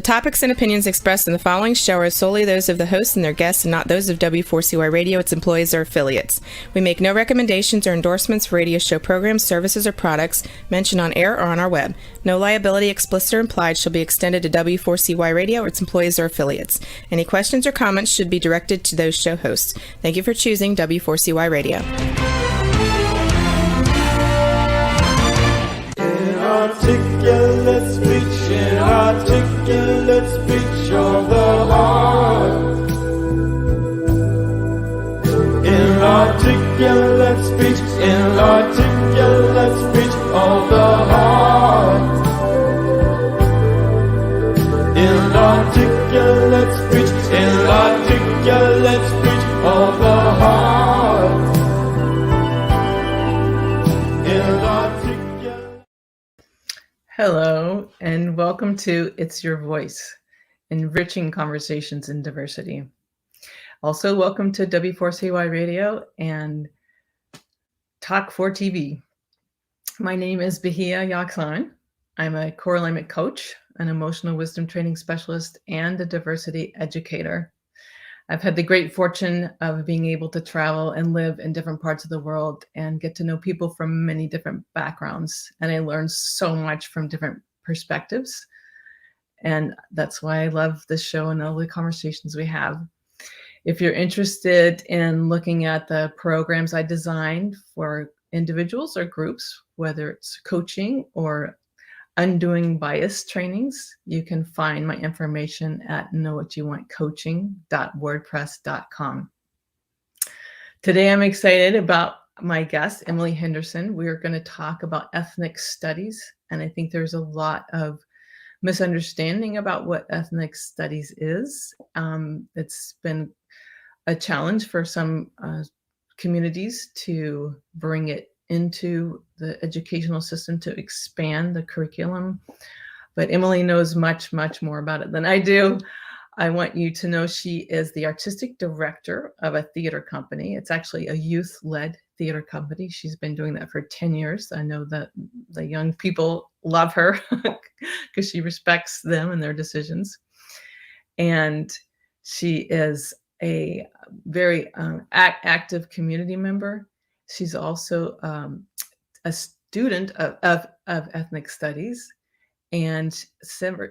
topics and opinions expressed in the following show are solely those of the hosts and their guests and not those of W4CY Radio, its employees, or affiliates. We make no recommendations or endorsements for radio show programs, services, or products mentioned on air or on our web. No liability, explicit or implied, shall be extended to W4CY Radio or its employees or affiliates. Any questions or comments should be directed to those show hosts. Thank you for choosing W4CY Radio. Inarticulate speech, inarticulate speech of the heart. Inarticulate speech, inarticulate speech of the heart. Inarticulate speech, inarticulate speech of the heart. Hello, and welcome to It's Your Voice, Enriching Conversations in Diversity. Also, welcome to W4CY Radio and Talk 4 TV. My name is Bahia Yaksan. I'm a core alignment coach, an emotional wisdom training specialist, and a diversity educator. I've had the great fortune of being able to travel and live in different parts of the world and get to know people from many different backgrounds. And I learned so much from different perspectives. And that's why I love this show and all the conversations we have. If you're interested in looking at the programs I designed for individuals or groups, whether it's coaching or undoing bias trainings, you can find my information at knowwhatyouwantcoaching.wordpress.com. Today, I'm excited about my guest, Emily Henderson. We are going to talk about ethnic studies, and I think there's a lot of misunderstanding about what ethnic studies is. It's been a challenge for some communities to bring it into the educational system to expand the curriculum. But Emily knows much, much more about it than I do. I want you to know she is the artistic director of a theater company. It's actually a youth-led theater company. She's been doing that for 10 years. I know that the young people love her because she respects them and their decisions. And she is a very active community member. She's also a student of ethnic studies, and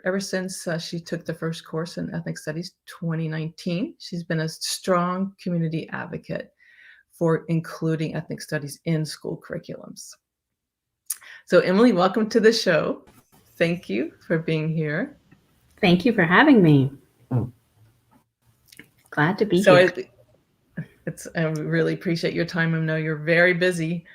ever since she took the first course in ethnic studies, 2019, she's been a strong community advocate for including ethnic studies in school curriculums. So Emily, welcome to the show. Thank you for being here. Thank you for having me. Glad to be here. I really appreciate your time. I know you're very busy.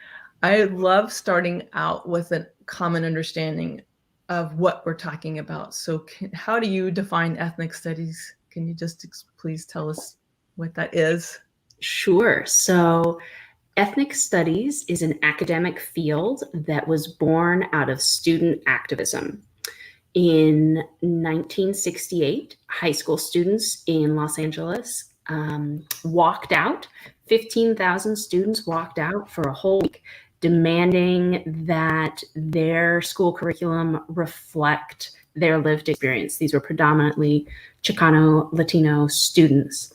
I love starting out with a common understanding of what we're talking about. So how do you define ethnic studies? Can you just please tell us what that is? Sure. So ethnic studies is an academic field that was born out of student activism. In 1968, high school students in Los Angeles walked out. 15,000 students walked out for a whole week, demanding that their school curriculum reflect their lived experience. These were predominantly Chicano, Latino students.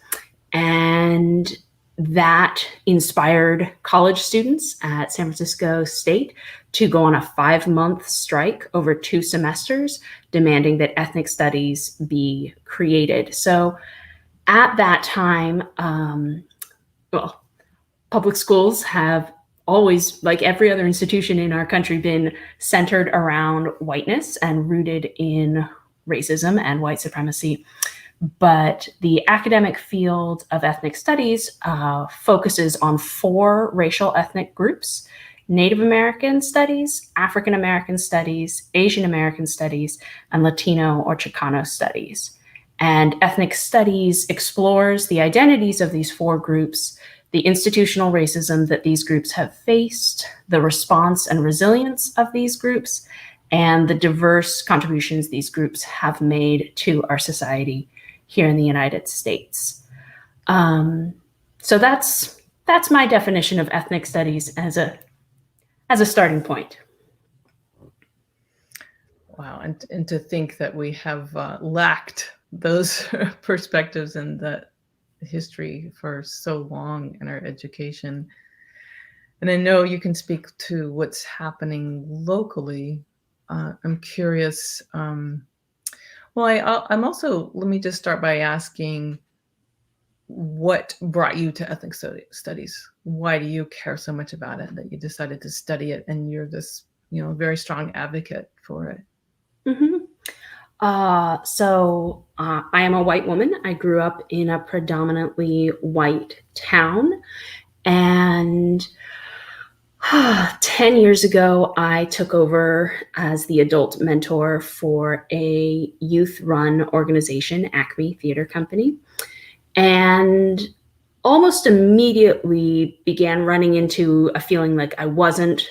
And that inspired college students at San Francisco State to go on a 5-month strike over 2 semesters, demanding that ethnic studies be created. So at that time, public schools have always, like every other institution in our country, been centered around whiteness and rooted in racism and white supremacy. But the academic field of ethnic studies focuses on 4 racial ethnic groups: Native American studies, African American studies, Asian American studies, and Latino or Chicano studies. And ethnic studies explores the identities of these 4 groups, the institutional racism that these groups have faced, the response and resilience of these groups, and the diverse contributions these groups have made to our society here in the United States. So that's my definition of ethnic studies as a starting point. Wow. And to think that we have lacked those perspectives and the history for so long in our education. And I know you can speak to what's happening locally. I'm curious. I'm also, let me just start by asking, what brought you to ethnic studies? Why do you care so much about it that you decided to study it, and you're this, very strong advocate for it? Hmm. I am a white woman. I grew up in a predominantly white town. And 10 years ago, I took over as the adult mentor for a youth-run organization, Acme Theater Company. And almost immediately began running into a feeling like I wasn't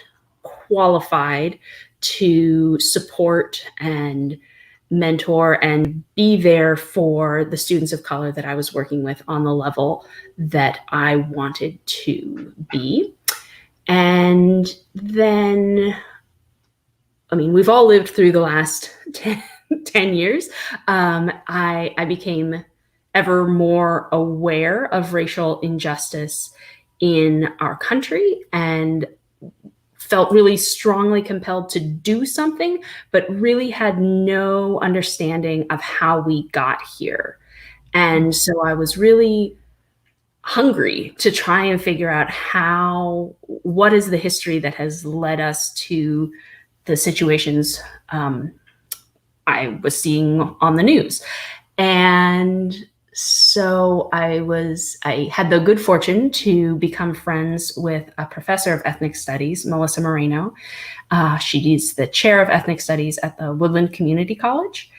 qualified to support and mentor and be there for the students of color that I was working with on the level that I wanted to be. And then, I mean, we've all lived through the last 10 years. I became ever more aware of racial injustice in our country and felt really strongly compelled to do something, but really had no understanding of how we got here. And so I was really hungry to try and figure out what is the history that has led us to the situations I was seeing on the news. And so I had the good fortune to become friends with a professor of ethnic studies, Melissa Moreno. She is the chair of ethnic studies at the Woodland Community College.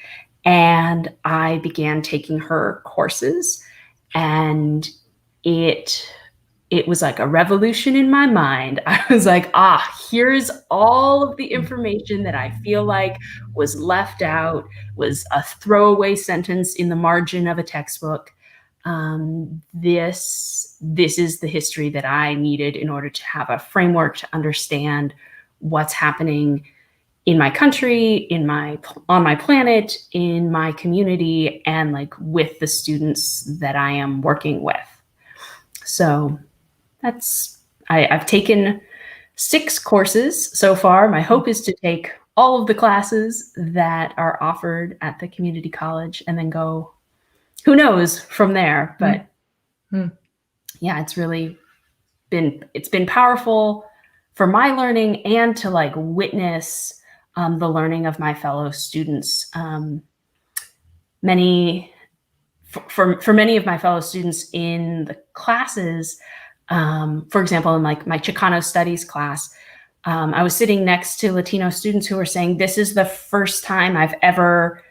And I began taking her courses, and it was like a revolution in my mind. I was like, here's all of the information that I feel like was left out, was a throwaway sentence in the margin of a textbook. This is the history that I needed in order to have a framework to understand what's happening in my country, on my planet, in my community, and like with the students that I am working with. So I've taken 6 courses so far. My hope is to take all of the classes that are offered at the community college and then go, who knows, from there. But yeah, it's been powerful for my learning and to like witness the learning of my fellow students. For many of my fellow students in the classes, for example, in like my Chicano studies class, I was sitting next to Latino students who were saying, this is the first time I've ever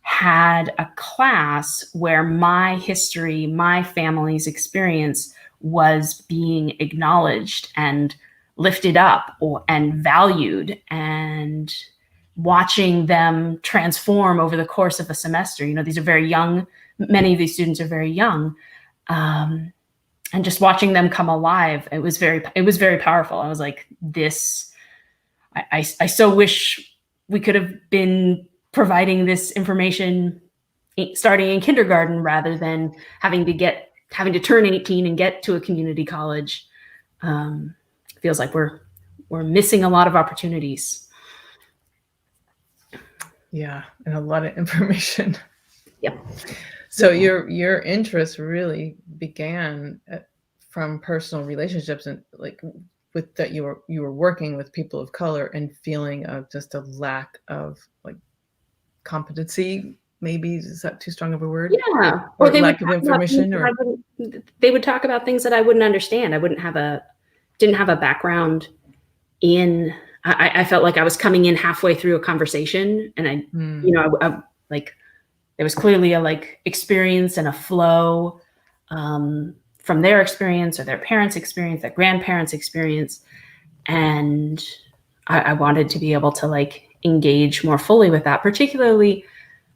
had a class where my history, my family's experience was being acknowledged and lifted up and valued, and watching them transform over the course of a semester. These are very young. Many of these students are very young. And just watching them come alive, it was very powerful. I was like, I so wish we could have been providing this information starting in kindergarten rather than having to turn 18 and get to a community college. Feels like we're missing a lot of opportunities. Yeah, and a lot of information. Yep. So your interest really began from personal relationships, and like with that you were working with people of color and feeling of just a lack of like competency. Maybe is that too strong of a word? Yeah, or lack of information, or they would talk about things that I wouldn't understand. I didn't have a background in. I felt like I was coming in halfway through a conversation, and I like. There was clearly a like experience and a flow from their experience or their parents' experience, their grandparents' experience. And I wanted to be able to like engage more fully with that, particularly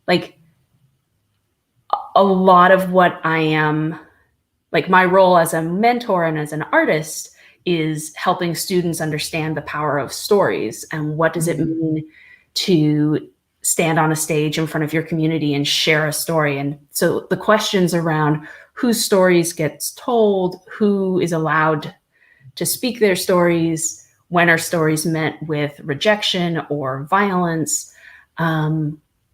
like a lot of what I am, like my role as a mentor and as an artist is helping students understand the power of stories and what does it mean to stand on a stage in front of your community and share a story. And so the questions around whose stories gets told, who is allowed to speak their stories, when are stories met with rejection or violence,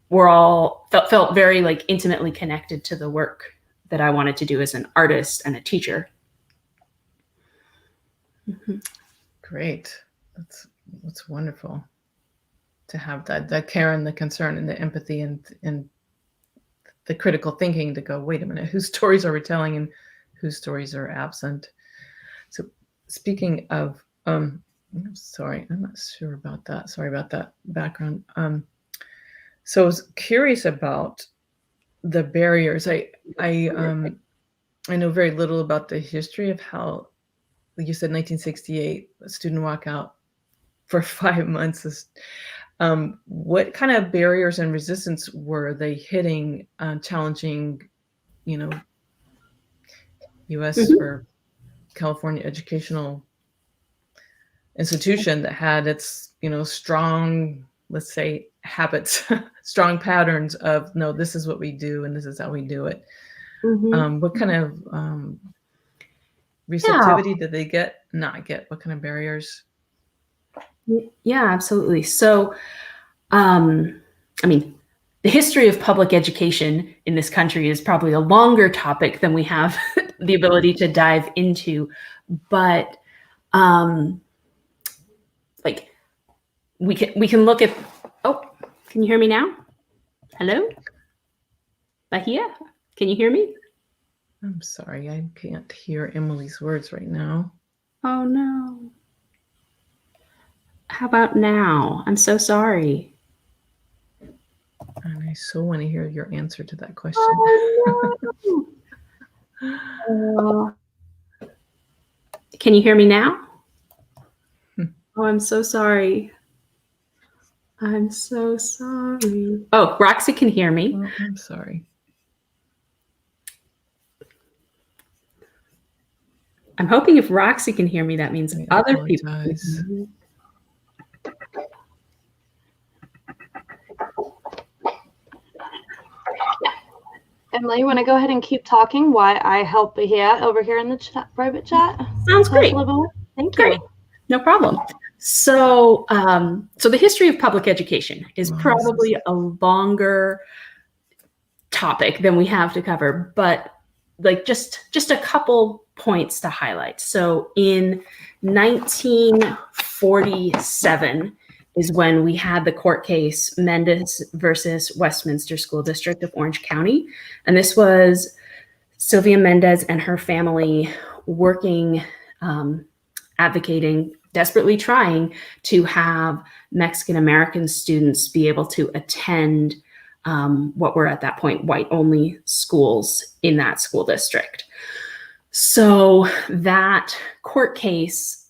were all felt very like intimately connected to the work that I wanted to do as an artist and a teacher. Mm-hmm. Great. That's wonderful to have that care and the concern and the empathy and the critical thinking to go, wait a minute, whose stories are we telling and whose stories are absent? So speaking of, I'm sorry, I'm not sure about that. Sorry about that background. So I was curious about the barriers. I know very little about the history of how, like you said, 1968, a student walk out for 5 months. What kind of barriers and resistance were they hitting, challenging, U.S. Mm-hmm. or California educational institution that had its, strong, let's say, habits, strong patterns of, no, this is what we do and this is how we do it. Mm-hmm. What kind of receptivity did they not get? What kind of barriers? Yeah, absolutely. So, the history of public education in this country is probably a longer topic than we have the ability to dive into, but we can look at. Oh, can you hear me now? Hello, Bahia, can you hear me? I'm sorry, I can't hear Emily's words right now. Oh no. How about now? I'm so sorry. And I so want to hear your answer to that question. Oh, no. Can you hear me now? Oh, I'm so sorry. I'm so sorry. Oh, Roxy can hear me. Oh, I'm sorry. I'm hoping if Roxy can hear me, that means other people can hear me. Emily, you want to go ahead and keep talking while I help here over here in the private chat? Sounds great. Thank you. Great. No problem. So, so the history of public education is probably a longer topic than we have to cover, but like just a couple points to highlight. So in 1947 is when we had the court case Mendez versus Westminster School District of Orange County. And this was Sylvia Mendez and her family working, advocating, desperately trying to have Mexican-American students be able to attend what were at that point white-only schools in that school district. So that court case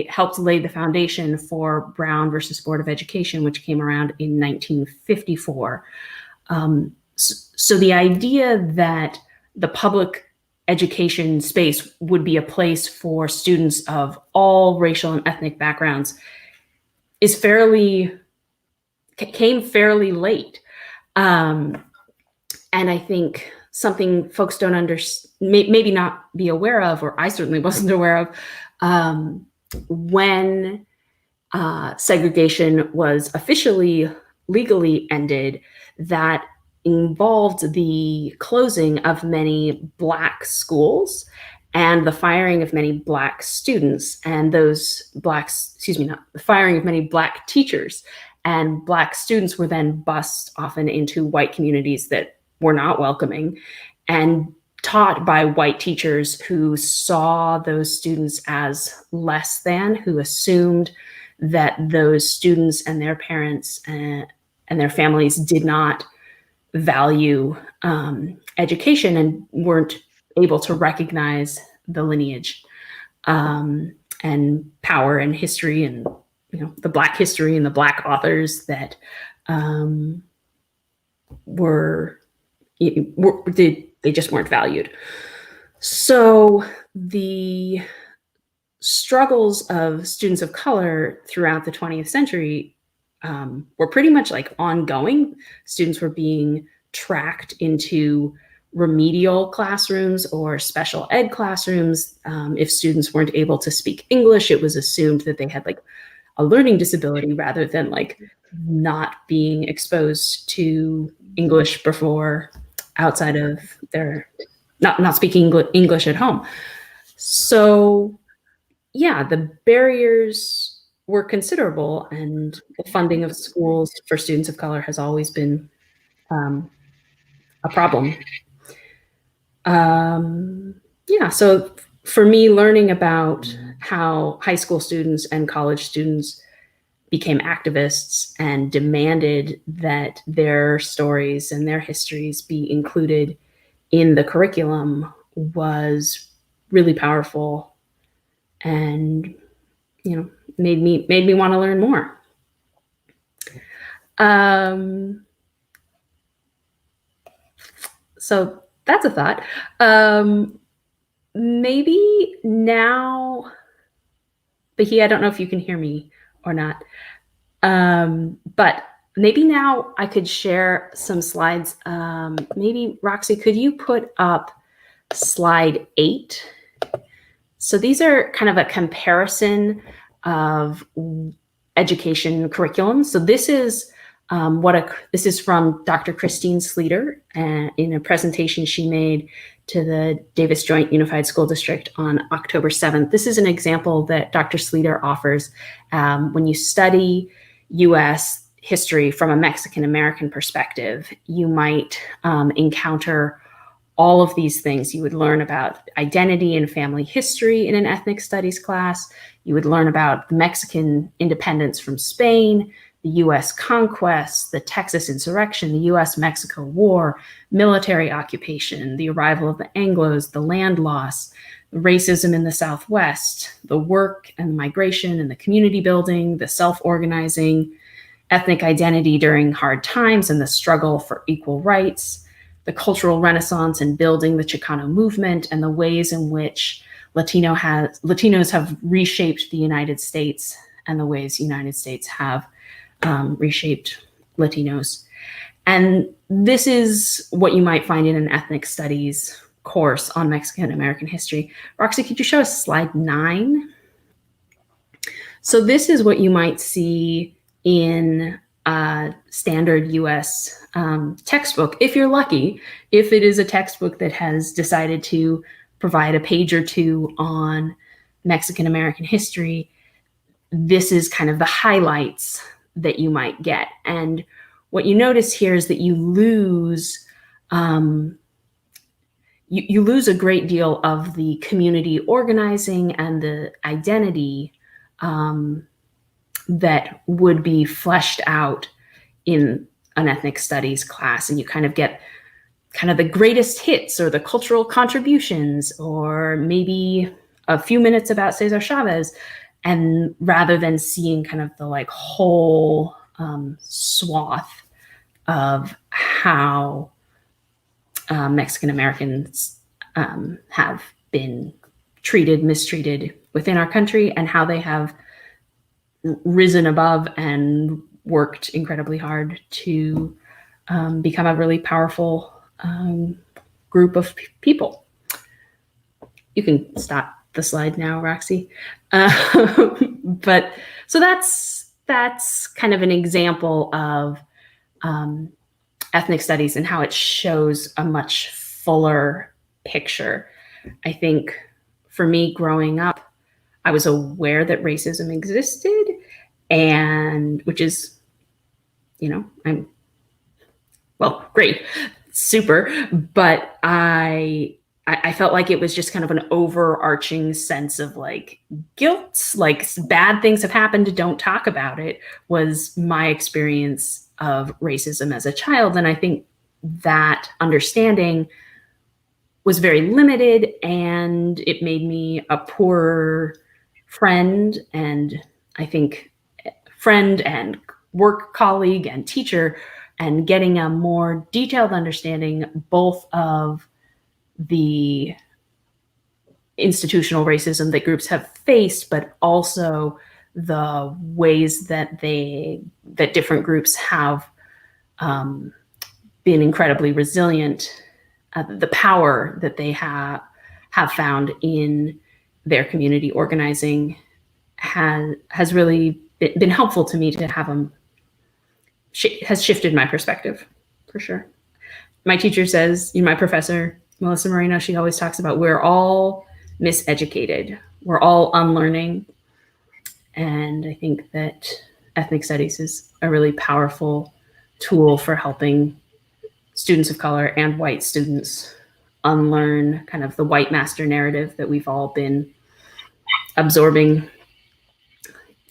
helped lay the foundation for Brown versus Board of Education, which came around in 1954. So the idea that the public education space would be a place for students of all racial and ethnic backgrounds came fairly late. And I think something folks don't maybe not be aware of, or I certainly wasn't aware of, when segregation was officially legally ended, that involved the closing of many Black schools and the firing of many Black students, and the firing of many Black teachers. And Black students were then bused often into white communities that were not welcoming and taught by white teachers who saw those students as less than, who assumed that those students and their parents and their families did not value education and weren't able to recognize the lineage and power and history and the Black history and the Black authors that they just weren't valued. So the struggles of students of color throughout the 20th century were pretty much like ongoing. Students were being tracked into remedial classrooms or special ed classrooms. If students weren't able to speak English, it was assumed that they had like a learning disability rather than like not being exposed to English before outside of their not speaking English at home. So yeah, the barriers were considerable, and the funding of schools for students of color has always been a problem. Yeah, so for me, learning about how high school students and college students became activists and demanded that their stories and their histories be included in the curriculum was really powerful, and made me want to learn more. So that's a thought. Maybe now, Bahia, I don't know if you can hear me or not, but maybe now I could share some slides. Maybe Roxy, could you put up slide 8? So these are kind of a comparison of education curriculum. So this is this is from Dr. Christine Sleeter in a presentation she made to the Davis Joint Unified School District on October 7th. This is an example that Dr. Sleeter offers when you study U.S. history from a Mexican-American perspective. You might encounter all of these things. You would learn about identity and family history in an ethnic studies class. You would learn about the Mexican independence from Spain, the U.S. conquest, the Texas insurrection, the U.S.-Mexico War, military occupation, the arrival of the Anglos, the land loss, racism in the Southwest, the work and migration and the community building, the self-organizing, ethnic identity during hard times and the struggle for equal rights, the cultural renaissance and building the Chicano movement, and the ways in which Latinos have reshaped the United States and the ways the United States have reshaped Latinos. And this is what you might find in an ethnic studies course on Mexican American history. Roxy, could you show us slide 9? So this is what you might see in a standard US textbook, if you're lucky, if it is a textbook that has decided to provide a page or two on Mexican American history. This is kind of the highlights that you might get. And what you notice here is that you lose you lose a great deal of the community organizing and the identity that would be fleshed out in an ethnic studies class. And you kind of get kind of the greatest hits or the cultural contributions, or maybe a few minutes about Cesar Chavez. And rather than seeing kind of the like whole swath of how Mexican Americans have been treated, mistreated within our country, and how they have risen above and worked incredibly hard to become a really powerful group of people. You can stop the slide now, Roxy. But so that's kind of an example of ethnic studies and how it shows a much fuller picture. I think for me growing up, I was aware that racism existed, and which is, I'm, well, great, super, but I felt like it was just kind of an overarching sense of like guilt, like bad things have happened, don't talk about it, was my experience of racism as a child. And I think that understanding was very limited, and it made me a poorer friend, and I think friend and work colleague and teacher, and getting a more detailed understanding both of the institutional racism that groups have faced, but also the ways that different groups have been incredibly resilient, the power that they have found in their community organizing has really been helpful to me to have them, has shifted my perspective for sure. My teacher says, my professor, Melissa Moreno, she always talks about we're all miseducated. We're all unlearning. And I think that ethnic studies is a really powerful tool for helping students of color and white students unlearn kind of the white master narrative that we've all been absorbing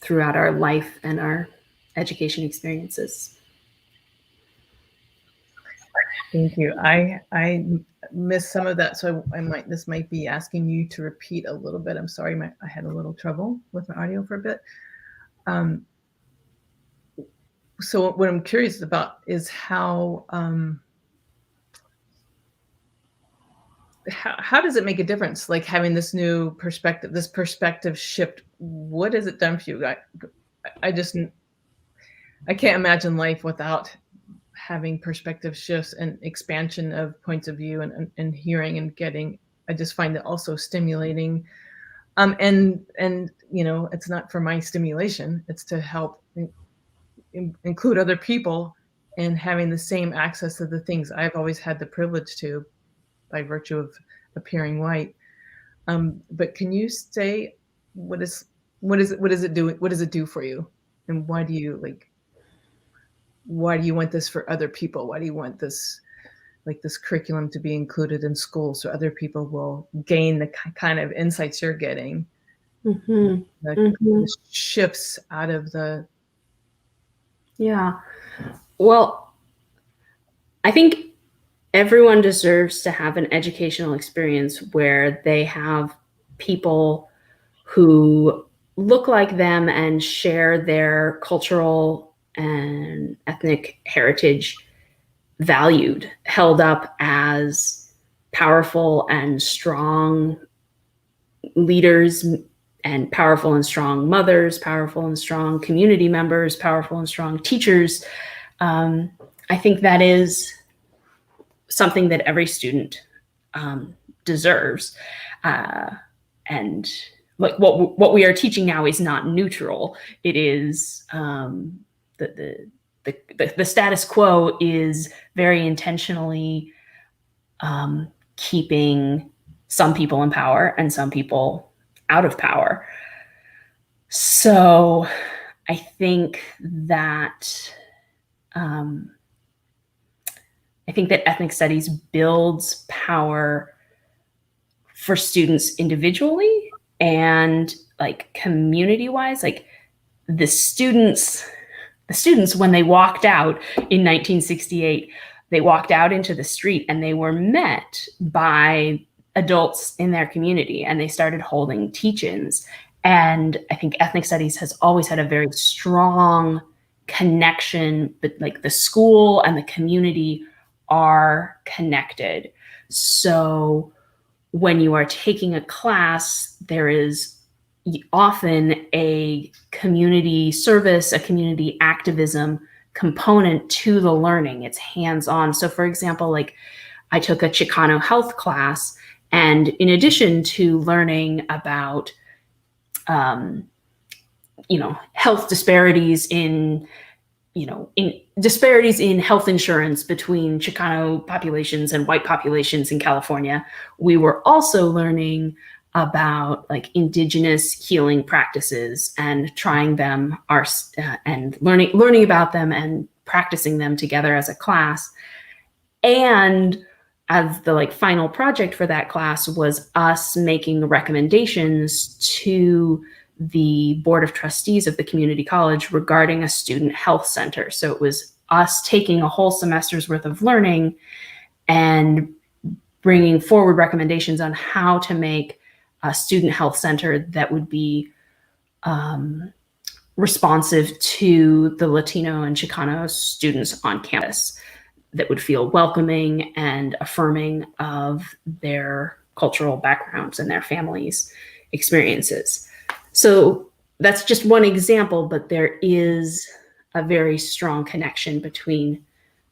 throughout our life and our education experiences. Thank you. I missed some of that, so this might be asking you to repeat a little bit. I'm sorry, I had a little trouble with my audio for a bit. So what I'm curious about is how does it make a difference? Like having this new perspective, this perspective shift, what has it done for you? I can't imagine life without having perspective shifts and expansion of points of view and hearing and getting. I just find it also stimulating. And it's not for my stimulation, it's to help include other people in having the same access to the things I've always had the privilege to by virtue of appearing white. But can you say what does it do for you? And why do you want this for other people? Why do you want this curriculum to be included in school so other people will gain the kind of insights you're getting? The shifts out of the. Yeah. Well, I think everyone deserves to have an educational experience where they have people who look like them and share their cultural and ethnic heritage valued, held up as powerful and strong leaders, and powerful and strong mothers, powerful and strong community members, powerful and strong teachers. I think that is something that every student deserves. And like what we are teaching now is not neutral. It is the status quo is very intentionally keeping some people in power and some people out of power. So I think that ethnic studies builds power for students individually and like community wise. Like the students when they walked out in 1968, they walked out into the street and they were met by adults in their community and they started holding teach-ins. And I think ethnic studies has always had a very strong connection, but like the school and the community are connected. So when you are taking a class, there is often a community service, a community activism component to the learning. It's hands-on. So for example, like I took a Chicano health class, and in addition to learning about, health disparities in health insurance between Chicano populations and white populations in California, we were also learning about like indigenous healing practices and trying them and learning about them and practicing them together as a class. And as the like final project for that class was us making recommendations to the board of trustees of the community college regarding a student health center. So it was us taking a whole semester's worth of learning and bringing forward recommendations on how to make a student health center that would be responsive to the Latino and Chicano students on campus, that would feel welcoming and affirming of their cultural backgrounds and their families' experiences. So that's just one example, but there is a very strong connection between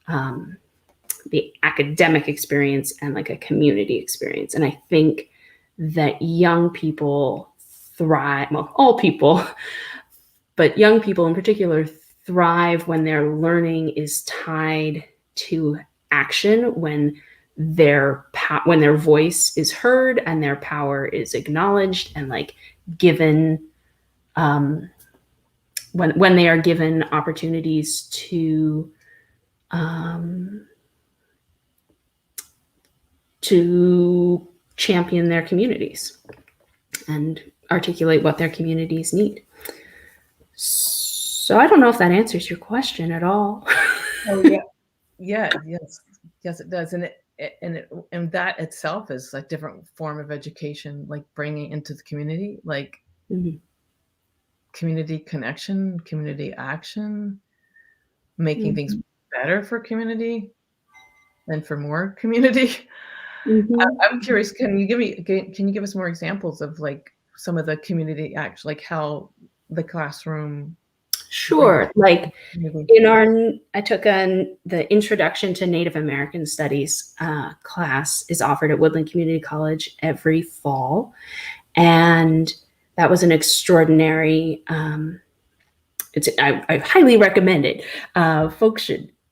the academic experience and like a community experience. And I think that young people thrive, well, all people, but young people in particular thrive when their learning is tied to action, when their voice is heard and their power is acknowledged and like given, when they are given opportunities to champion their communities and articulate what their communities need. So I don't know if that answers your question at all. Oh yeah, yes, it does, and that itself is a different form of education, like bringing into the community, like community connection, community action, making things better for community and for more community. I'm curious, can you give us more examples of like some of the community action, like how the classroom? Sure. Like I took the Introduction to Native American Studies class is offered at Woodland Community College every fall. And that was an extraordinary, I highly recommend it.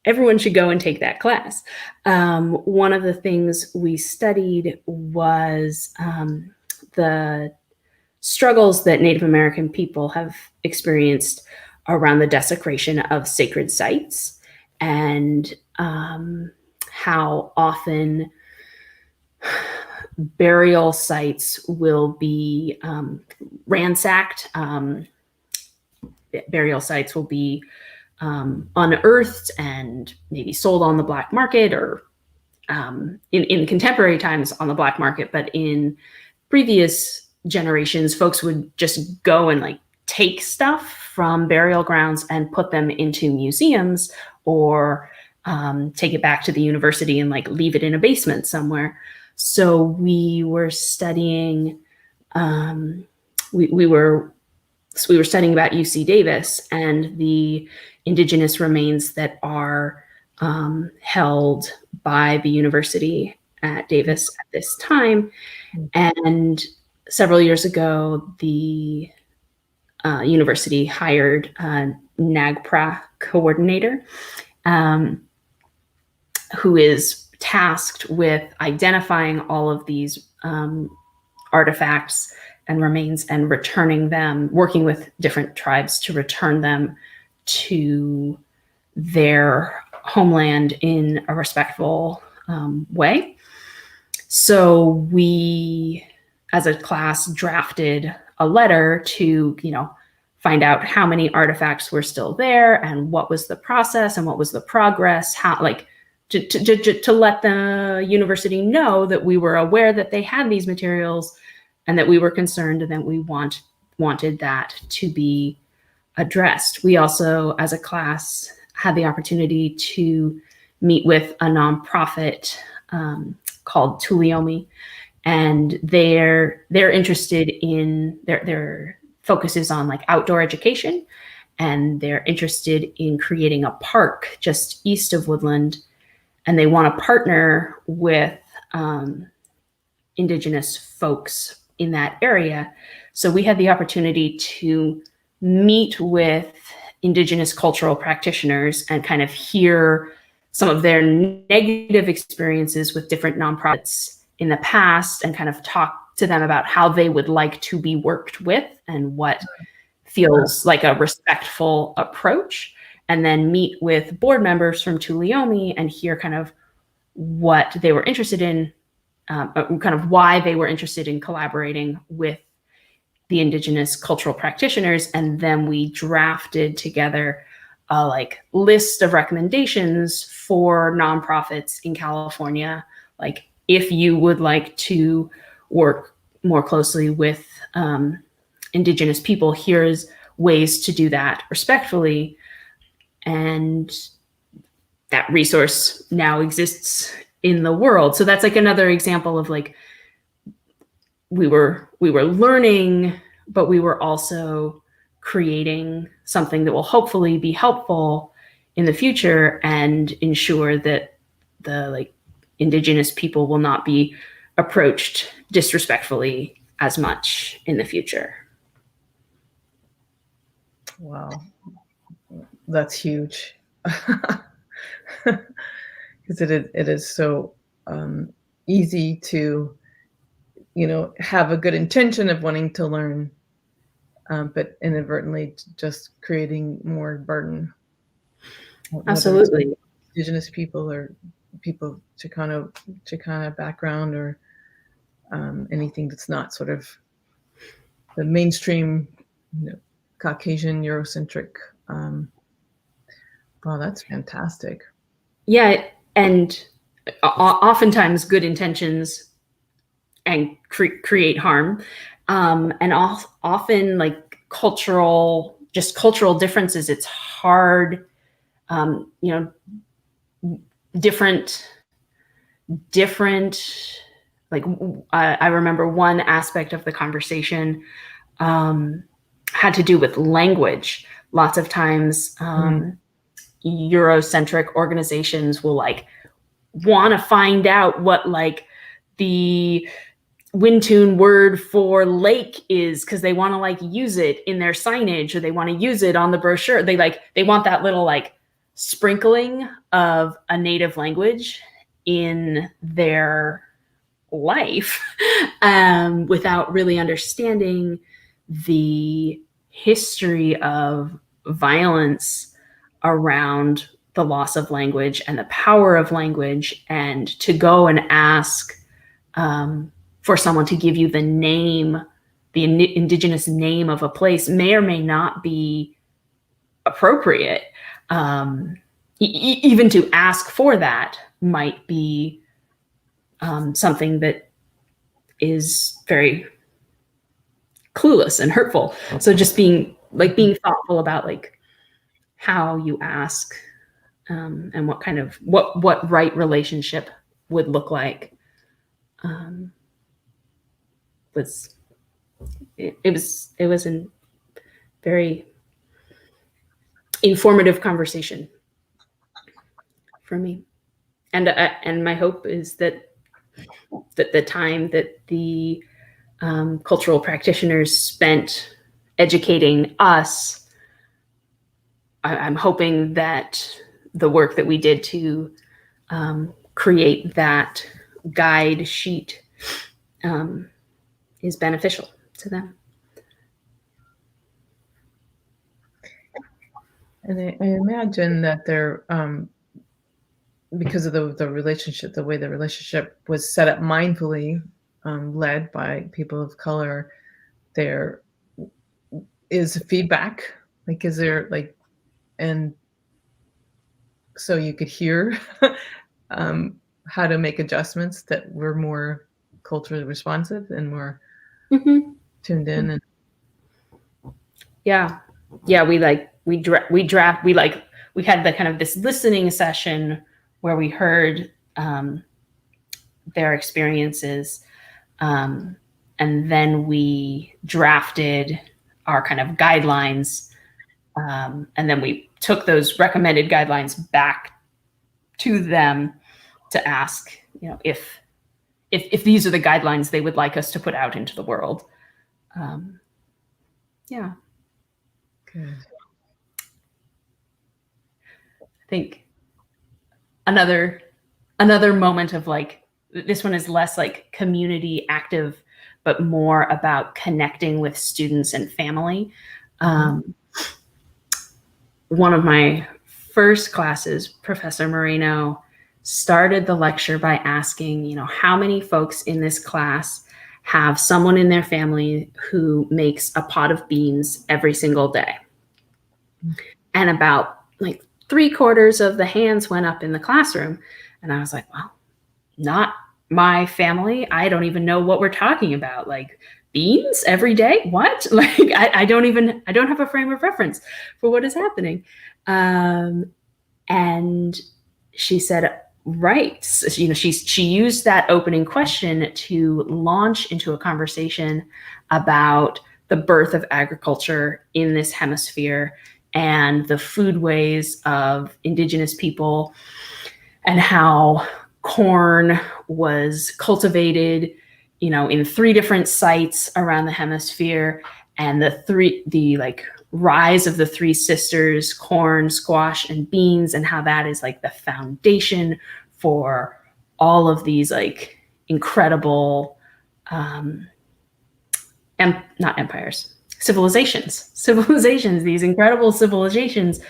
Everyone should go and take that class. One of the things we studied was the struggles that Native American people have experienced around the desecration of sacred sites, and how often burial sites will be ransacked. Burial sites will be unearthed and maybe sold on the black market, or in contemporary times on the black market. But in previous generations, folks would just go and like take stuff from burial grounds and put them into museums, or take it back to the university and like leave it in a basement somewhere. So we were studying, we were studying about UC Davis and the indigenous remains that are held by the university at Davis at this time. And several years ago, the university hired a NAGPRA coordinator, who is tasked with identifying all of these artifacts and remains and returning them, working with different tribes to return them to their homeland in a respectful way. So we, as a class, drafted a letter to, find out how many artifacts were still there and what was the process and what was the progress, how, like, to let the university know that we were aware that they had these materials and that we were concerned and that we wanted that to be addressed. We also, as a class, had the opportunity to meet with a nonprofit called Tuliomi, and they're interested in their focus is on like outdoor education, and they're interested in creating a park just east of Woodland, and they want to partner with indigenous folks in that area. So we had the opportunity to meet with indigenous cultural practitioners and kind of hear some of their negative experiences with different nonprofits in the past, and kind of talk to them about how they would like to be worked with and what feels like a respectful approach, and then meet with board members from Tuliomi and hear kind of what they were interested in, kind of why they were interested in collaborating with the indigenous cultural practitioners. And then we drafted together a like list of recommendations for nonprofits in California. Like, if you would like to work more closely with indigenous people, here's ways to do that respectfully. And that resource now exists in the world. So that's like another example of like, we were learning, but we were also creating something that will hopefully be helpful in the future and ensure that the indigenous people will not be approached disrespectfully as much in the future. Wow, that's huge. Because it is so easy to, have a good intention of wanting to learn, but inadvertently just creating more burden. Absolutely. Indigenous people or people Chicana background or anything that's not sort of the mainstream, Caucasian Eurocentric. Wow, that's fantastic. Yeah, and oftentimes good intentions and create harm, and often cultural differences. It's hard, different. I remember one aspect of the conversation had to do with language. Lots of times, Eurocentric organizations will want to find out what the Wintun word for lake is, because they want to use it in their signage, or they want to use it on the brochure. They want that little sprinkling of a native language in their life, without really understanding the history of violence around the loss of language and the power of language. And to go and ask for someone to give you the name, the indigenous name of a place, may or may not be appropriate. Even to ask for that might be something that is very clueless and hurtful. So just being thoughtful about how you ask, and what right relationship would look like. It was a very informative conversation for me, and my hope is that the time that the cultural practitioners spent educating us, I'm hoping that the work that we did to create that guide sheet is beneficial to them. And I imagine that they're, because of the relationship, the way the relationship was set up mindfully, led by people of color, there is feedback. Is there and so you could hear how to make adjustments that were more culturally responsive and more tuned in. And yeah, we had the kind of this listening session where we heard their experiences, and then we drafted our kind of guidelines, and then we took those recommended guidelines back to them to ask, if these are the guidelines they would like us to put out into the world. Yeah. good. I think another moment of this one is less community active, but more about connecting with students and family. One of my first classes, Professor Moreno started the lecture by asking, how many folks in this class have someone in their family who makes a pot of beans every single day? And about 3/4 of the hands went up in the classroom. And I was like, well, not my family. I don't even know what we're talking about. Beans every day? What? I don't have a frame of reference for what is happening. And she said, right. So, she used that opening question to launch into a conversation about the birth of agriculture in this hemisphere and the foodways of indigenous people, and how corn was cultivated, in 3 different sites around the hemisphere, and the like rise of the 3 sisters, corn, squash, and beans, and how that is like the foundation for all of these like incredible, not empires, civilizations, these incredible civilizations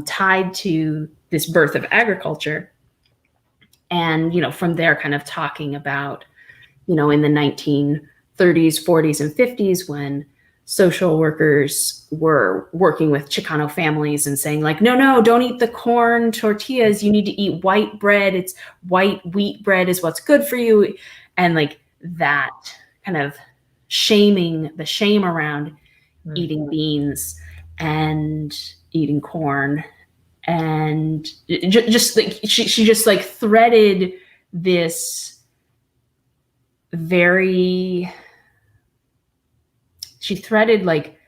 tied to this birth of agriculture. And, from there kind of talking about, in the 1930s, 40s, and 50s, when social workers were working with Chicano families and saying like, no, don't eat the corn tortillas. You need to eat white bread. It's white wheat bread is what's good for you. And like that kind of the shame around eating beans and eating corn. And just like she just like threaded this she threaded like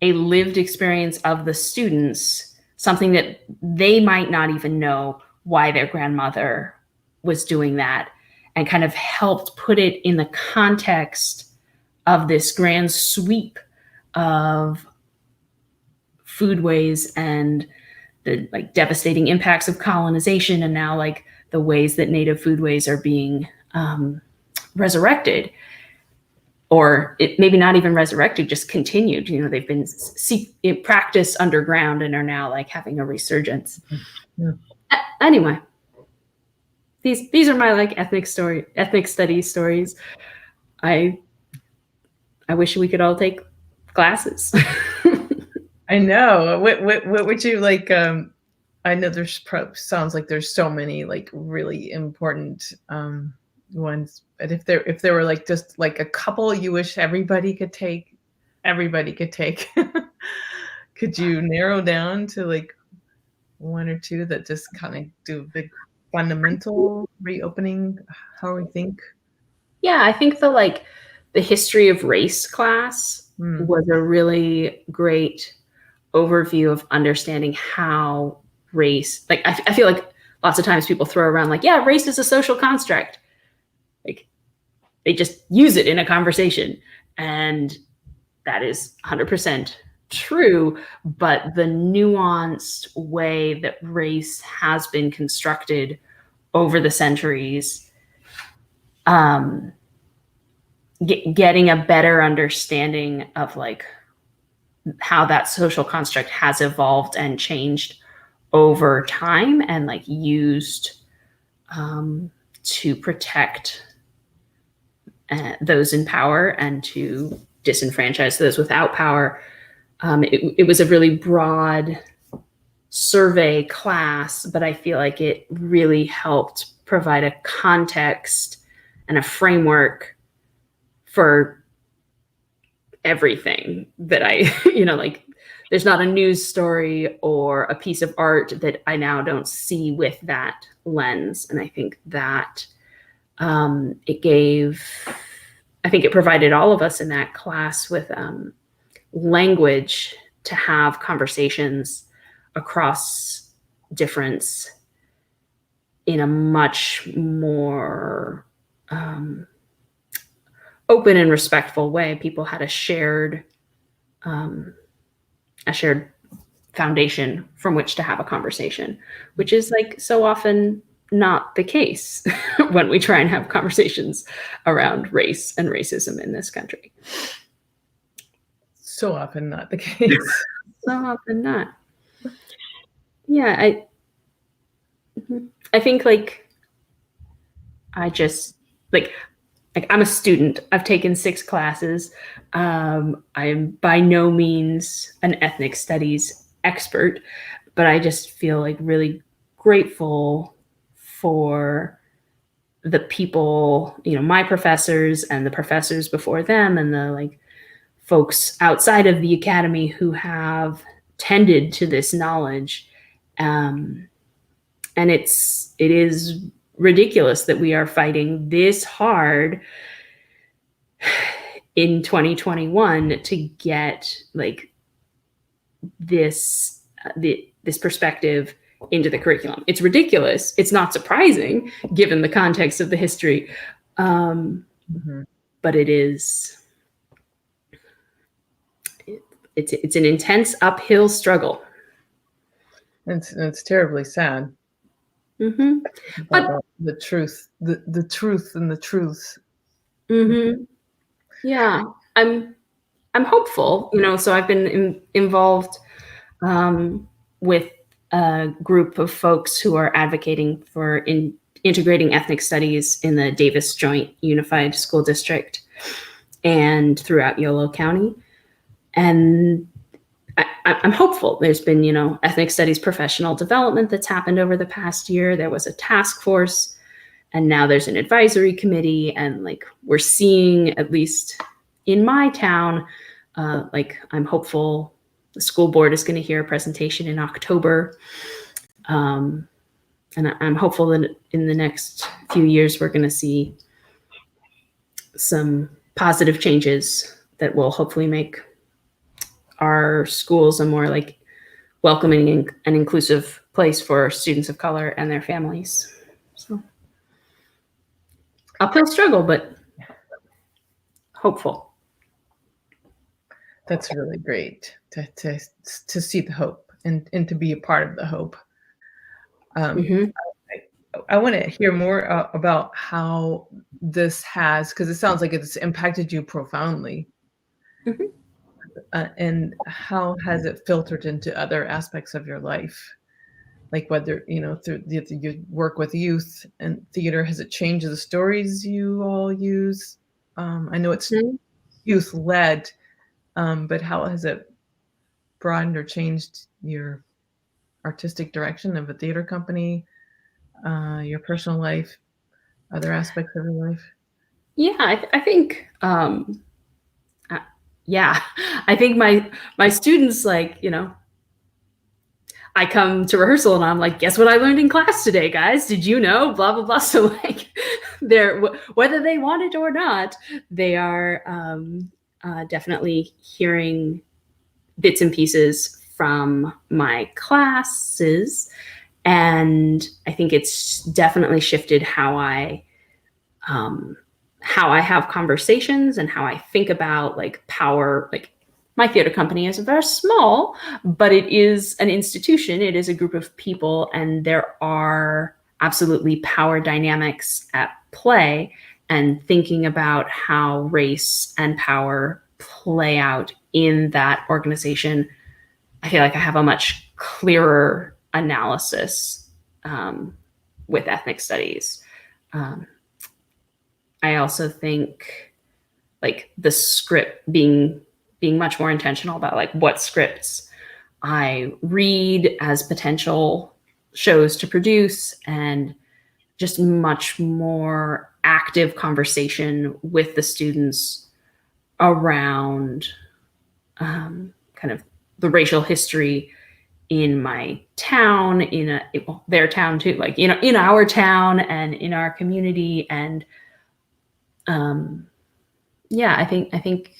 a lived experience of the students, something that they might not even know why their grandmother was doing that, and kind of helped put it in the context of this grand sweep of foodways and the like devastating impacts of colonization, and now like the ways that native foodways are being resurrected, or it maybe not even resurrected, just continued. They've been practiced underground and are now like having a resurgence. Yeah. Anyway, these are my like ethnic studies stories. I wish we could all take classes. I know. What would you like? I know sounds like there's so many like really important ones, but if there were like just like a couple you wish everybody could take, could you narrow down to like 1 or 2 that just kind of do a big fundamental reopening how we think? Yeah, I think the history of race class was a really great overview of understanding how race, like I feel like lots of times people throw around like, yeah, race is a social construct. Like they just use it in a conversation, and that is 100% true. But the nuanced way that race has been constructed over the centuries, getting a better understanding of like how that social construct has evolved and changed over time, and like used to protect those in power and to disenfranchise those without power. It was a really broad survey class, but I feel like it really helped provide a context and a framework for everything that I, like there's not a news story or a piece of art that I now don't see with that lens. And I think that it provided all of us in that class with language to have conversations across difference in a much more open and respectful way. People had a shared foundation from which to have a conversation, which is like so often not the case when we try and have conversations around race and racism in this country. So often not the case. So often not. Yeah, I think like I just like I'm a student. I've taken 6 classes. I am by no means an ethnic studies expert, but I just feel like really grateful for the people, my professors and the professors before them and the like folks outside of the academy who have tended to this knowledge. And it is ridiculous that we are fighting this hard in 2021 to get like this this perspective into the curriculum. It's ridiculous. It's not surprising given the context of the history, but it is. It's an intense uphill struggle. It's terribly sad. Mm-hmm. But the truth, the truth and the truths. Mm-hmm. Yeah, I'm hopeful. So I've been involved with a group of folks who are advocating for integrating ethnic studies in the Davis Joint Unified School District and throughout Yolo County. And I'm hopeful. There's been, ethnic studies professional development that's happened over the past year. There was a task force, and now there's an advisory committee. And like we're seeing, at least in my town, I'm hopeful the school board is going to hear a presentation in October. And I'm hopeful that in the next few years, we're going to see some positive changes that will hopefully make our schools a more like welcoming and inclusive place for students of color and their families. So uphill struggle, but hopeful. That's really great to see the hope and to be a part of the hope. I want to hear more about how this has, because it sounds like it's impacted you profoundly. And how has it filtered into other aspects of your life? Like whether, through you work with youth and theater, has it changed the stories you all use? I know it's youth led, but how has it broadened or changed your artistic direction of a theater company, your personal life, other aspects of your life? Yeah, I think I think my students, I come to rehearsal and I'm like, guess what I learned in class today, guys? Did you know? Blah, blah, blah. So they're, whether they want it or not, they are definitely hearing bits and pieces from my classes. And I think it's definitely shifted how I have conversations and how I think about power. My theater company is very small, but it is an institution. It is a group of people, and there are absolutely power dynamics at play. And thinking about how race and power play out in that organization, I feel like I have a much clearer analysis with ethnic studies. I also think the script being much more intentional about what scripts I read as potential shows to produce, and just much more active conversation with the students around kind of the racial history in my town, in their town too, in our town and in our community. And I think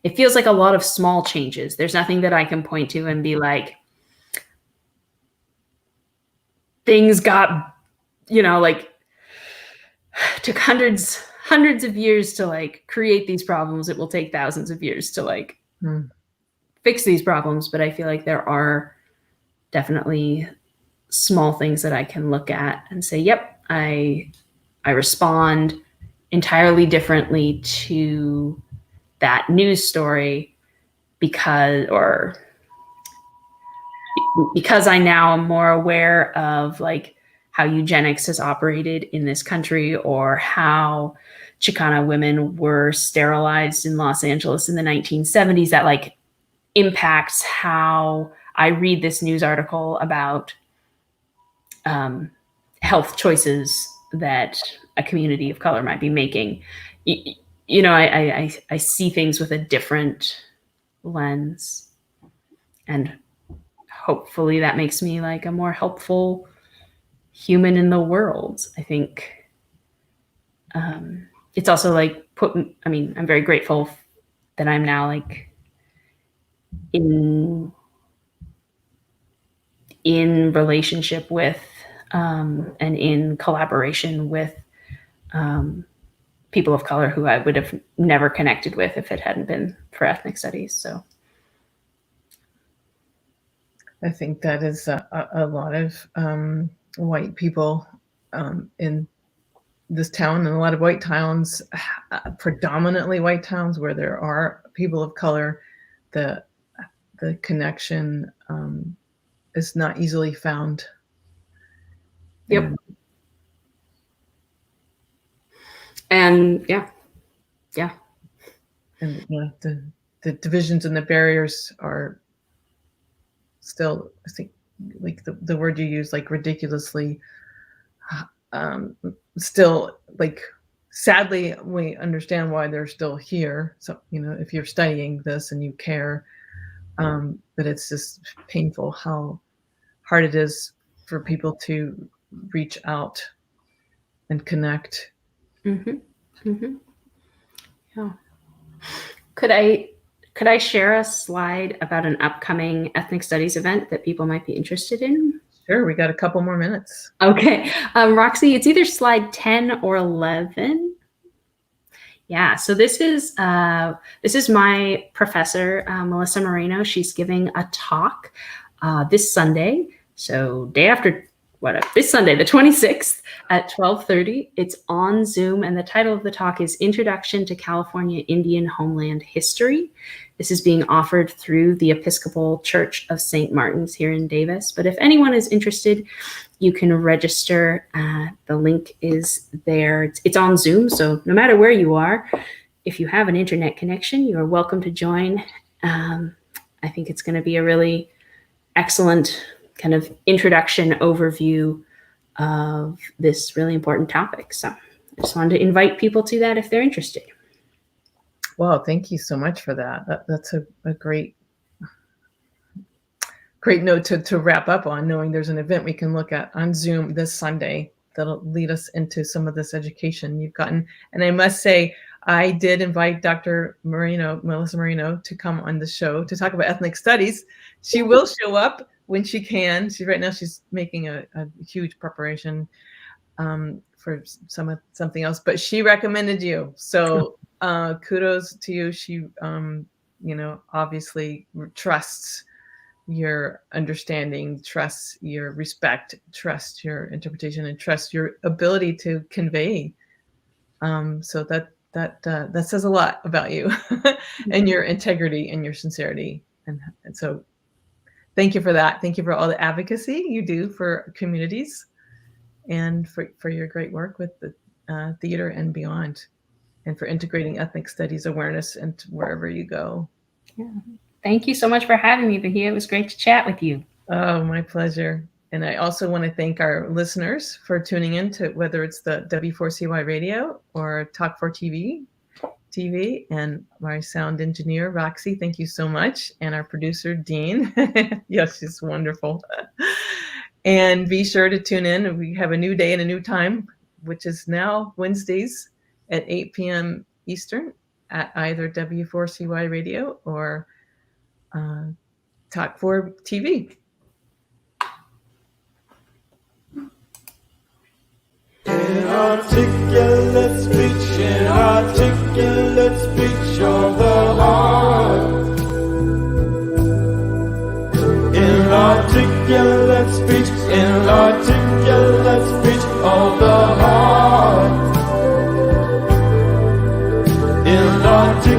it feels like a lot of small changes. There's nothing that I can point to and be like, things got, took hundreds of years to create these problems. It will take thousands of years to fix these problems. But I feel like there are definitely small things that I can look at and say, yep, I respond entirely differently to that news story because I now am more aware of how eugenics has operated in this country, or how Chicana women were sterilized in Los Angeles in the 1970s. That impacts how I read this news article about health choices that a community of color might be making. I see things with a different lens, and hopefully that makes me a more helpful human in the world. I think it's also like I'm very grateful that I'm now like in relationship with and in collaboration with people of color who I would have never connected with if it hadn't been for ethnic studies. So I think that is a lot of white people in this town, and a lot of white towns, predominantly white towns where there are people of color, the connection is not easily found. Yep. And yeah. And the divisions and the barriers are still, I think, like the word you use, like ridiculously, still, like, sadly, we understand why they're still here. So, if you're studying this and you care, but it's just painful how hard it is for people to reach out and connect. Mm-hmm. Mm-hmm. Yeah. Could I share a slide about an upcoming ethnic studies event that people might be interested in? Sure, we got a couple more minutes. Okay. Roxy, it's either slide 10 or 11. Yeah, so this is my professor, Melissa Moreno. She's giving a talk this Sunday. So this Sunday, the 26th at 12:30. It's on Zoom, and the title of the talk is Introduction to California Indian Homeland History. This is being offered through the Episcopal Church of St. Martin's here in Davis. But if anyone is interested, you can register. The link is there. It's on Zoom, so no matter where you are, if you have an internet connection, you are welcome to join. I think it's going to be a really excellent kind of introduction overview of this really important topic. So I just wanted to invite people to that if they're interested. Wow, thank you so much for that. That's a great note to wrap up on, knowing there's an event we can look at on Zoom this Sunday that'll lead us into some of this education you've gotten. And I must say, I did invite Dr. Melissa Moreno, to come on the show to talk about ethnic studies. She will show up when she can. Right now she's making a huge preparation for something else, but she recommended you. So kudos to you. She, obviously trusts your understanding, trusts your respect, trusts your interpretation, and trusts your ability to convey. So that says a lot about you and your integrity and your sincerity. And so thank you for that. Thank you for all the advocacy you do for communities and for your great work with the theater and beyond, and for integrating ethnic studies awareness into wherever you go. Yeah. Thank you so much for having me, Bahia. It was great to chat with you. Oh, my pleasure. And I also want to thank our listeners for tuning in to, whether it's the W4CY radio or Talk4 TV, and my sound engineer, Roxy. Thank you so much. And our producer, Dean. Yes, she's wonderful. And be sure to tune in. We have a new day and a new time, which is now Wednesdays at 8 p.m. Eastern at either W4CY radio or Talk4 TV. Inarticulate speech of the heart. Inarticulate speech of the heart. Inarticulate